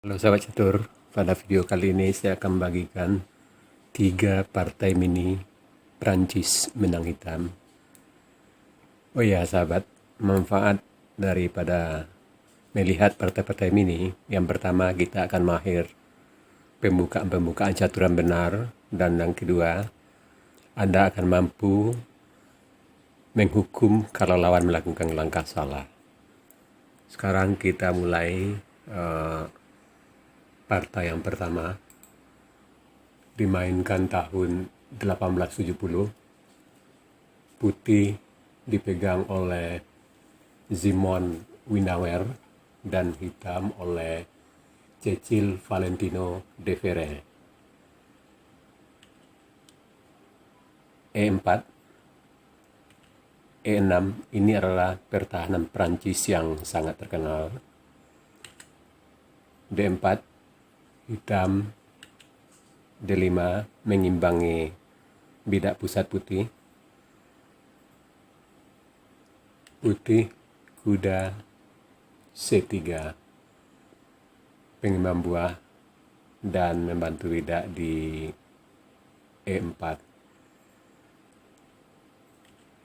Halo sahabat catur, pada video kali ini saya akan membagikan 3 partai mini Prancis menang hitam. Oh ya sahabat, manfaat daripada melihat partai-partai mini, yang pertama kita akan mahir pembukaan caturan benar, dan yang kedua Anda akan mampu menghukum kalau lawan melakukan langkah salah. Sekarang kita mulai partai yang pertama, dimainkan tahun 1870. Putih dipegang oleh Simon Winawer dan hitam oleh Cecil Valentino de Ferre. E4, E6 ini adalah pertahanan Prancis yang sangat terkenal. D4, hitam, D5 mengimbangi bidak pusat putih. Putih kuda C3 pengimbang buah dan membantu bidak di E4.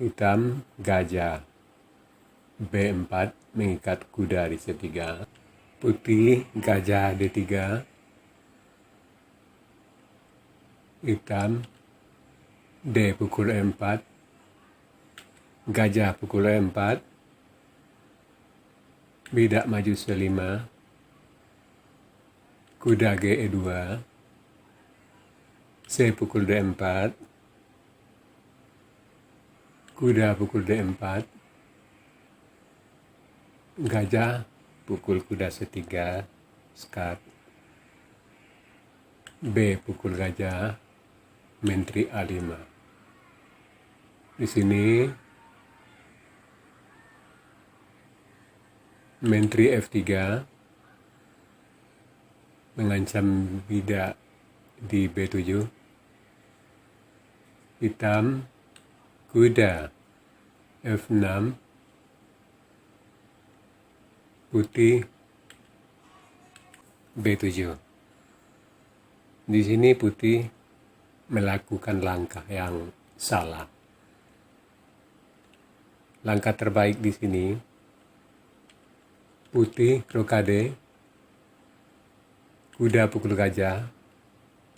Hitam gajah B4 mengikat kuda di C3. Putih gajah D3. Hitam D pukul E4. Gajah pukul E4. Bidak maju C5. Kuda Ge2. C pukul D4. Kuda pukul D4. Gajah pukul kuda C3. Skat. B pukul gajah. Menteri A5. Di sini Menteri F3 mengancam bidak di B7. Hitam kuda F6. Putih B7. Di sini putih melakukan langkah yang salah. Langkah terbaik di sini putih rokade, kuda pukul gajah,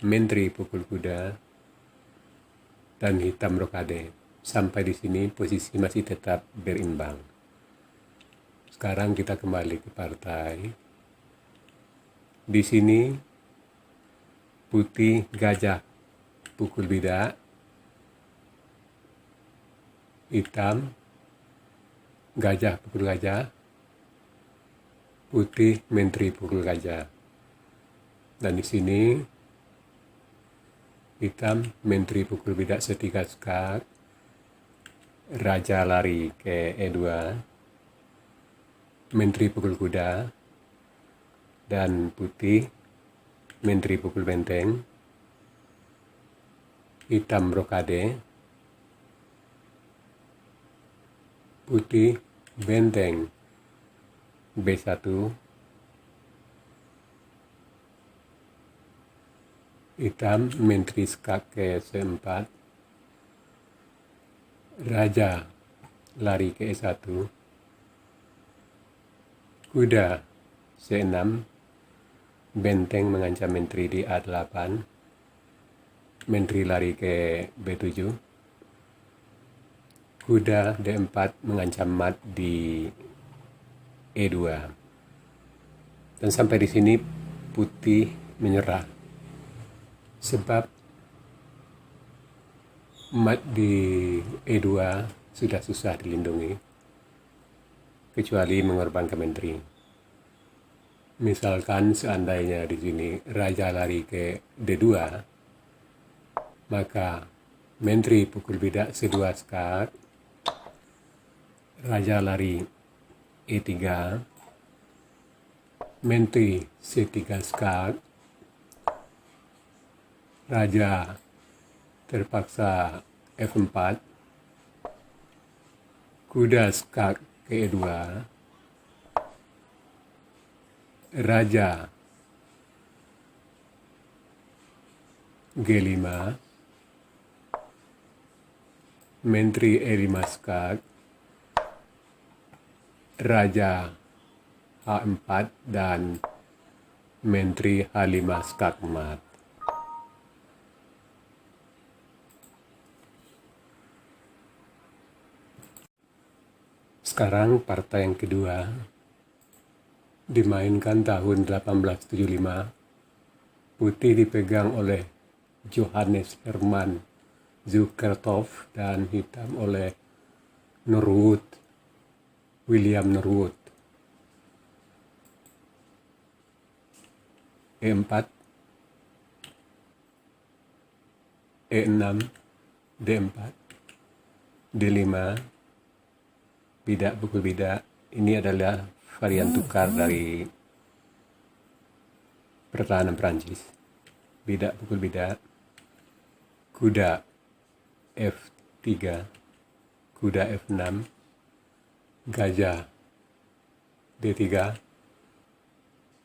menteri pukul kuda, dan hitam rokade. Sampai di sini posisi masih tetap berimbang. Sekarang kita kembali ke partai. Di sini putih gajah pukul bidak, hitam gajah pukul gajah, putih menteri pukul gajah. Dan di sini hitam menteri pukul bidak C3 skat, raja lari ke E2, menteri pukul kuda, dan putih menteri pukul benteng. Hitam rokade, putih benteng B1, hitam menteri skak ke C4, raja lari ke E1, kuda C6, benteng mengancam menteri di A8, menteri lari ke B7, kuda D4 mengancam mat di E2. Dan sampai di sini putih menyerah. Sebab mat di E2 sudah susah dilindungi, kecuali mengorbankan menteri. Misalkan seandainya di sini raja lari ke D2, maka menteri pukul bidak C2 skat, raja lari E3, menteri C3 skat, raja terpaksa F4, kuda skak ke E2, raja G5, Menteri E5 skak, Raja H4, dan Menteri H5 skak mat. Sekarang partai yang kedua dimainkan tahun 1875. Putih dipegang oleh Johannes Herman Zukerthoff dan hitam oleh Norwood, William Norwood. E4, E6, D4, D5, bidak pukul bidak. Ini adalah varian tukar dari pertahanan Prancis. Bidak pukul bidak, kuda F3, kuda F6, gajah D3,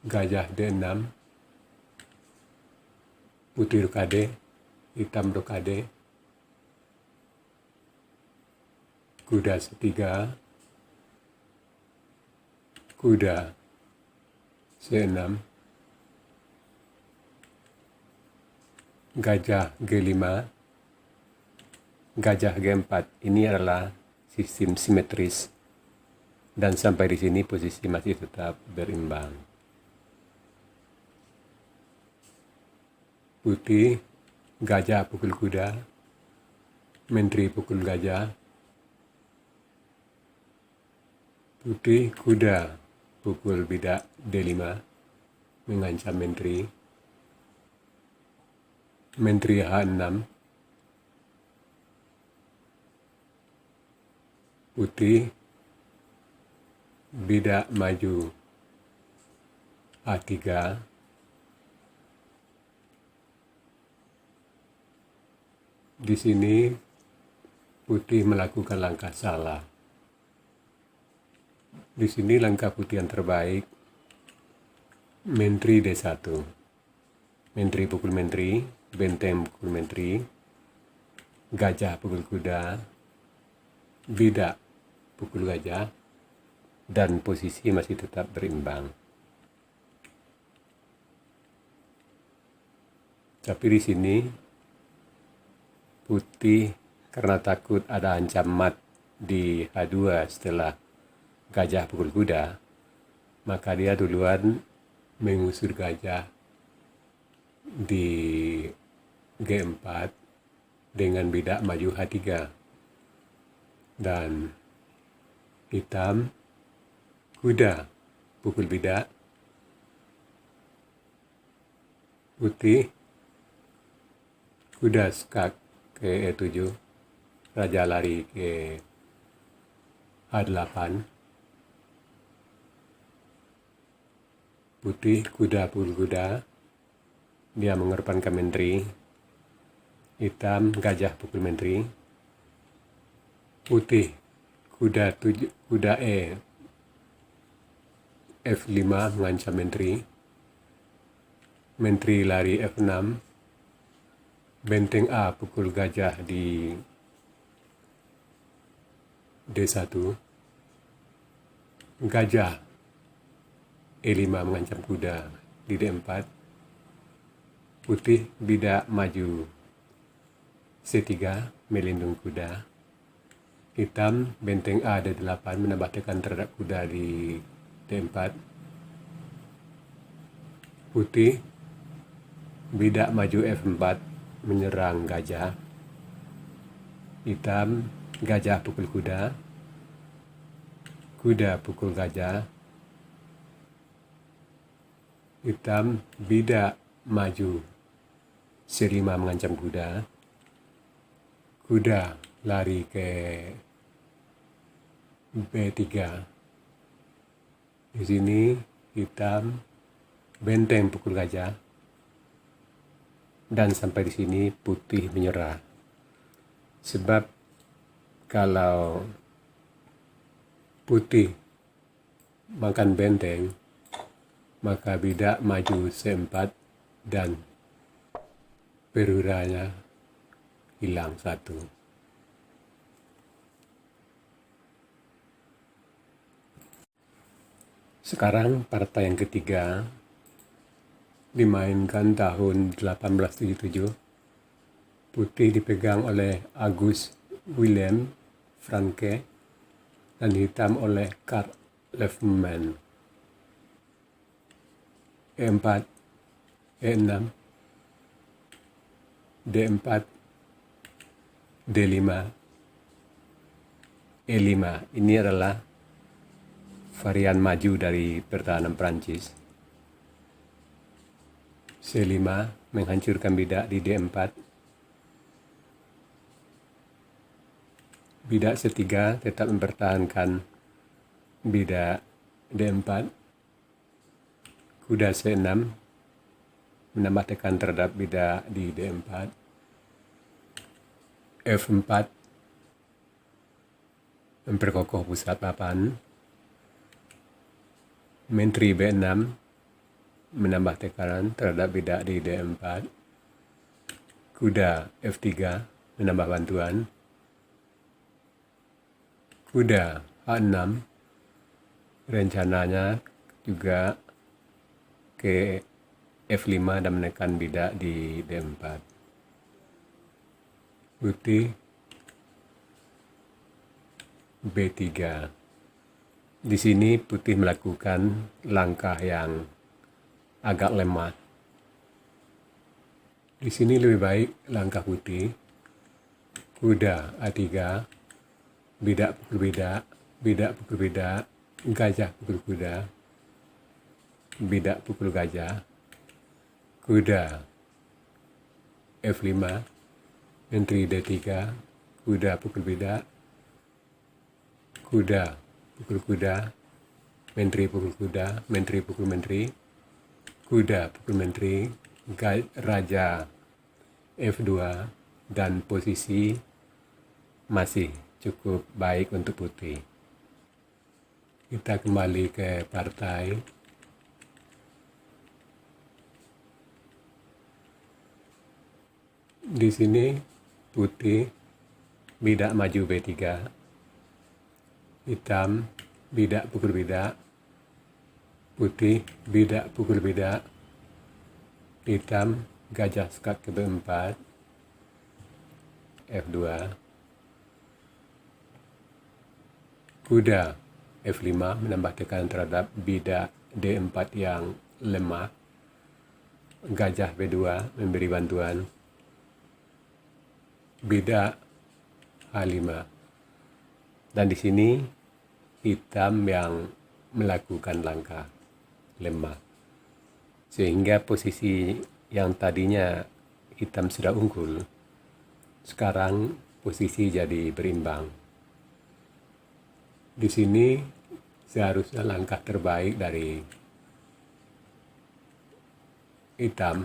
gajah D6, putih rokade, hitam rokade, kuda C3, kuda C6, gajah G5, gajah G4. Ini adalah sistem simetris, dan sampai di sini posisi masih tetap berimbang. Putih, gajah pukul kuda, menteri pukul gajah, putih, kuda pukul bidak D5, mengancam menteri, menteri H6, putih, bidak maju A3, di sini putih melakukan langkah salah. Di sini langkah putih yang terbaik, menteri D1, menteri pukul menteri, benteng pukul menteri, gajah pukul kuda, bidak pukul gajah, dan posisi masih tetap berimbang. Tapi di sini putih karena takut ada ancam mat di H2 setelah gajah pukul kuda, maka dia duluan mengusir gajah di G4 dengan bidak maju H3, dan hitam kuda pukul bidak, putih kuda skak ke E7, raja lari ke H8, putih kuda pukul kuda, dia mengedepankan menteri, hitam gajah pukul menteri, putih kuda E F5 mengancam menteri, menteri lari F6, benteng A pukul gajah di D1, gajah E5 mengancam kuda di D4, putih bidak maju C3 melindung kuda, hitam benteng A D8 menambah tekan terhadap kuda di D4, putih bidak maju F4 menyerang gajah, hitam gajah pukul kuda, kuda pukul gajah, hitam bidak maju C5 mengancam kuda, kuda lari ke B3. Di sini hitam benteng pukul gajah, dan sampai di sini putih menyerah. Sebab kalau putih makan benteng, maka bidak maju C4 dan peruranya hilang satu. Sekarang partai yang ketiga dimainkan tahun 1877. Putih dipegang oleh August Wilhelm Francke dan hitam oleh Karl Lefman. E4, E6, D4, D5, E5. Ini adalah varian maju dari pertahanan Prancis. C5 menghancurkan bidak di D4. Bidak C3 tetap mempertahankan bidak D4. Kuda C6 menambah tekan terhadap bidak di D4. F4 memperkokoh pusat papan. Menteri B6 menambah tekanan terhadap bidak di D4. Kuda F3 menambah bantuan. Kuda H6 rencananya juga ke F5 dan menekan bidak di D4. Putih B3. Di sini putih melakukan langkah yang agak lemah. Di sini lebih baik langkah putih. Kuda A3, bidak pukul bidak, bidak pukul bidak, gajah pukul kuda, bidak pukul gajah. Kuda F5, menteri D3, kuda pukul bidak, kuda pukul kuda, menteri pukul kuda, menteri pukul menteri, kuda pukul menteri, raja F2, dan posisi masih cukup baik untuk putih. Kita kembali ke partai. Di sini putih bidak maju B3, hitam bidak pukul bidak, putih bidak pukul bidak, hitam gajah sekat ke B4, F2, kuda F5 menambah tekanan terhadap bidak D4 yang lemah, gajah B2 memberi bantuan, bidak H5. Dan di sini hitam yang melakukan langkah lemah. Sehingga posisi yang tadinya hitam sudah unggul, sekarang posisi jadi berimbang. Di sini seharusnya langkah terbaik dari hitam,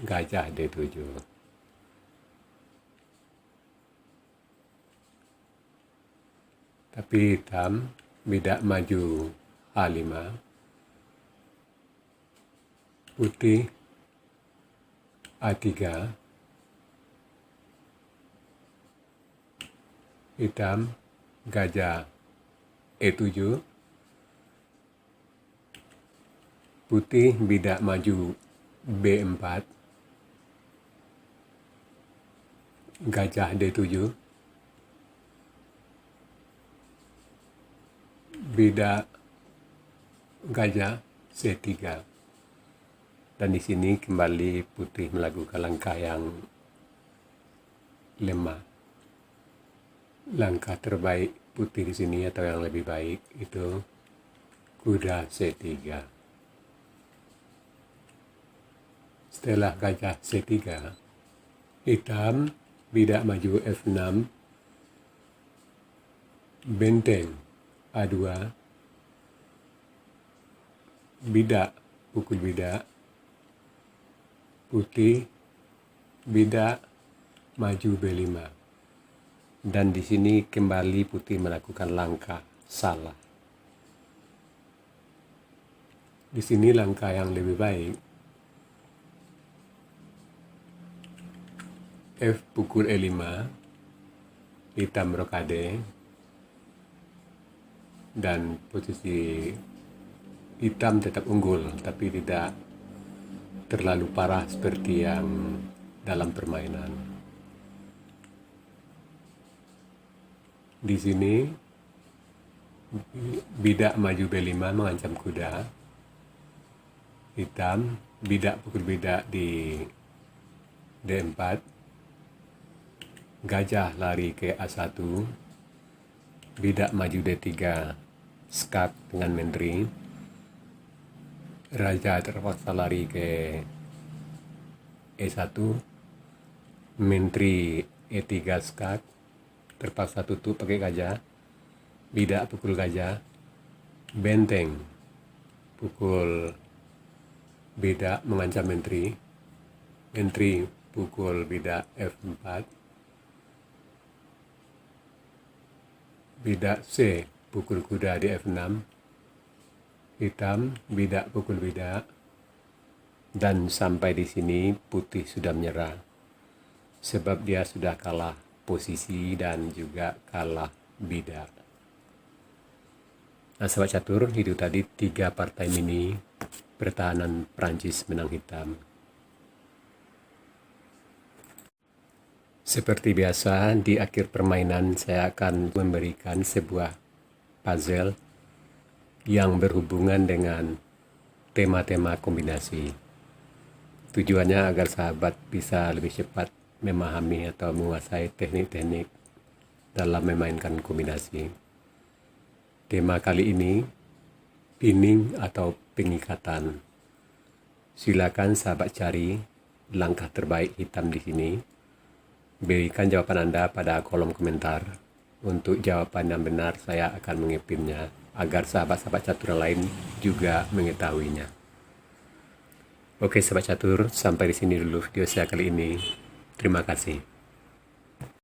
gajah D7. Tapi hitam bidak maju H5, putih A3, hitam gajah E7, putih bidak maju B4, gajah D7, bidak gajah C3. Dan di sini kembali putih melakukan langkah yang lemah. Langkah terbaik putih di sini atau yang lebih baik itu kuda C3. Setelah gajah C3, hitam bidak maju F6, benteng A2, bidak pukul bidak, putih bidak maju B5. Dan di sini kembali putih melakukan langkah salah. Di sini langkah yang lebih baik F pukul E5, hitam rokade, dan posisi hitam tetap unggul, tapi tidak terlalu parah seperti yang dalam permainan. Di sini bidak maju B5 mengancam kuda hitam, bidak pukul bidak di D4, gajah lari ke A1, bidak maju D3, skak dengan menteri, raja terpaksa lari ke E1, menteri E3 skak, terpaksa tutup pakai gajah, bidak pukul gajah, benteng pukul bidak mengancam menteri, menteri pukul bidak F4, bidak C pukul kuda di F6, hitam bidak pukul bidak, dan sampai di sini putih sudah menyerah sebab dia sudah kalah posisi dan juga kalah bidak. Nah, sahabat catur, itu tadi 3 partai mini pertahanan Prancis menang hitam. Seperti biasa, di akhir permainan saya akan memberikan sebuah puzzle yang berhubungan dengan tema-tema kombinasi. Tujuannya agar sahabat bisa lebih cepat memahami atau menguasai teknik-teknik dalam memainkan kombinasi. Tema kali ini, pinning atau pengikatan. Silakan sahabat cari langkah terbaik hitam di sini. Berikan jawaban Anda pada kolom komentar. Untuk jawaban yang benar, saya akan mengepinnya agar sahabat-sahabat catur lain juga mengetahuinya. Oke sahabat catur, sampai di sini dulu video saya kali ini. Terima kasih.